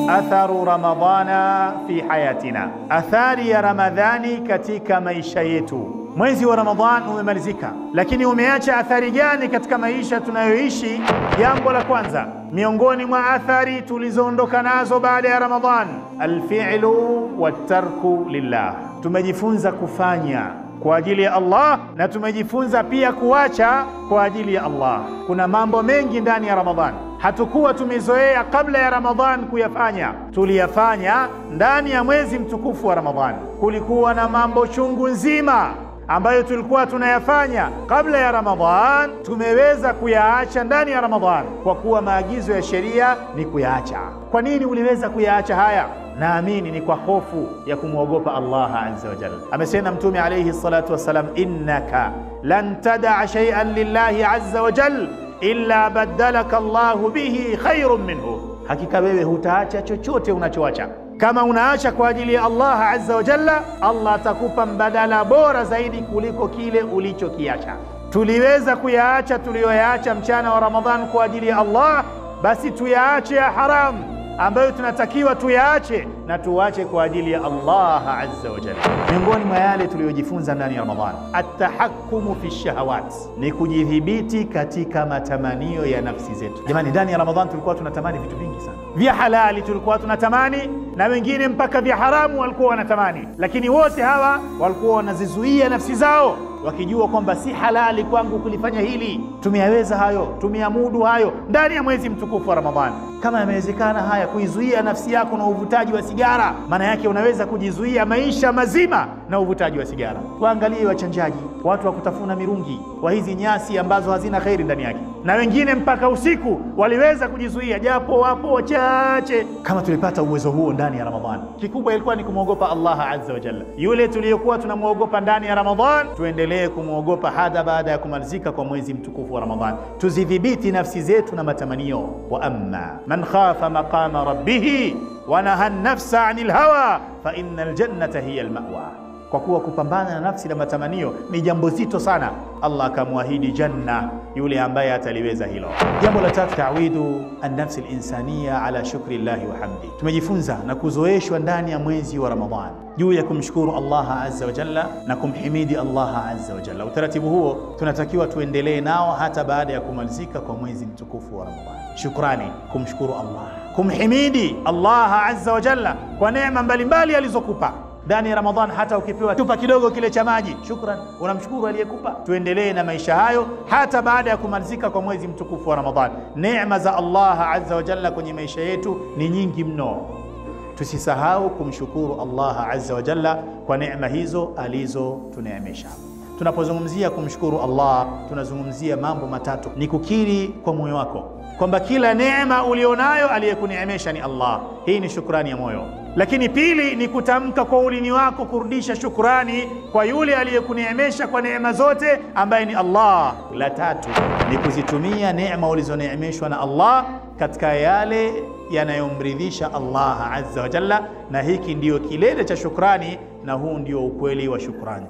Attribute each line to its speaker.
Speaker 1: Atharu Ramadhana fi hayatina, athari ya Ramadhani katika maisha yetu. Mwezi wa Ramadhan umemalizika, lakini umeacha athari gani katika maisha tunayoishi? Jambo la kwanza miongoni mwa athari tulizoondoka nazo baada ya Ramadhan, alfi'lu watarku lillah. Tumejifunza kufanya kwa ajili ya Allah na tumejifunza pia kuacha kwa ajili ya Allah. Kuna mambo mengi ndani ya Ramadhan hatukuwa tumezoea kabla ya Ramadhan kuyafanya, tuliyafanya ndani ya mwezi mtukufu wa Ramadhan. Kulikuwa na mambo chungu nzima ambayo tulikuwa tunayafanya kabla ya Ramadhan, tumeweza kuyaacha ndani ya Ramadhan kwa kuwa maagizo ya sheria ni kuyaacha. Kwa nini uliweza kuyaacha haya? Naamini ni kwa hofu ya kumwogopa Allah azza wa jalla. Amesema Mtume alayhi salatu wassalam, innaka lan tad'a shay'an lillahi azza wa jalla illa badalaka Allahu bihi khairun minhu. Hakika wewe hutaacha chochote unachoacha. Kama unaacha kwa ajili ya Allah azza wa jalla, Allah atakupa mbadala bora zaidi kuliko kile ulichokiacha. Tuliweza kuyaacha tuliyoyaacha mchana wa Ramadhan kwa ajili ya Allah, basi tuyaache ya haram ambayo tunatakiwa tuyaache na tuache kwa ajili ya Allah azza wa jalla. Miongoni mwa yale tuliyojifunza ndani ya Ramadhan, atahakkumu fi shahawat, ni kujidhibiti katika matamanio ya nafsi zetu. Jamani, ndani ya Ramadhan tulikuwa tunatamani vitu vingi sana. Vya halali tulikuwa tunatamani, na wengine mpaka vya haramu walikuwa wanatamani, lakini wote hawa walikuwa wanazizuia nafsi zao wakijua kwamba si halali kwangu kulifanya hili. Tumeyaweza hayo, tumeamudu hayo ndani ya mwezi mtukufu wa Ramadhani. Kama yamewezekana haya kuizuia nafsi yako na uvutaji wa sigara, maana yake unaweza kujizuia maisha mazima na uvutaji wa sigara. Waangalie wachanjaji, watu wa kutafuna mirungi wa hizi nyasi ambazo hazina khairi ndani yake, na wengine mpaka usiku waliweza kujizuia, japo wapo wachache. Kama tulipata uwezo huo ndani ya Ramadhani, kikubwa ilikuwa ni kumwogopa Allah azza wa jalla. Yule tuliyokuwa tunamwogopa ndani ya Ramadhani, tuendelee kumwogopa hata baada ya kumalizika kwa mwezi mtukufu wa Ramadhani. Tuzidhibiti nafsi zetu na matamanio. Wa amma man khafa maqama rabbih wa naha an-nafsa 'anil hawa fa innal jannata hiya al-ma'wa. Kwa kuwa kupambana na nafsi na matamanio ni jambo zito sana, Allah akamwahidi janna yule ambaye ataliweza hilo. Jambo la tatu, ta'widu an-nafsi al-insaniya ala shukri Allahi wa hamdi. Tumejifunza na kuzoeshwa ndani ya mwezi wa Ramadhan juu ya kumshukuru Allah azza wa jalla na kumhimidi Allah azza wa jalla. Utaratibu huo tunatakiwa tuendelee nao hata baada ya kumalizika kwa mwezi mtukufu wa Ramadhan. Shukrani, kumshukuru Allah, kumhimidi Allah azza wa jalla kwa neema mbalimbali alizokupa ndani ya Ramadhan. Hata ukipewa tupa kidogo kile cha maji, shukran, unamshukuru aliyekupa. Tuendelee na maisha hayo hata baada ya kumalizika kwa mwezi mtukufu wa Ramadhan. Neema za Allah azza wa jalla kwenye maisha yetu ni nyingi mno. Tusisahau kumshukuru Allah azza wa jalla kwa neema hizo alizotuneemesha. Tunapozungumzia kumshukuru Allah, tunazungumzia mambo matatu. Ni kukiri kwa moyo wako kwamba kila neema ulionayo aliyekuneemesha ni Allah. Hii ni shukrani ya moyo. Lakini pili ni kutamka kwa ulimi wako kurudisha shukrani kwa yule aliyekuneemesha kwa neema zote ambaye ni Allah. La tatu ni kuzitumia neema ulizoneemeshwa na Allah katika yale yanayomridhisha Allah azza wa jalla, na hiki ndiyo kilele cha shukrani, na huu ndio ukweli wa shukrani.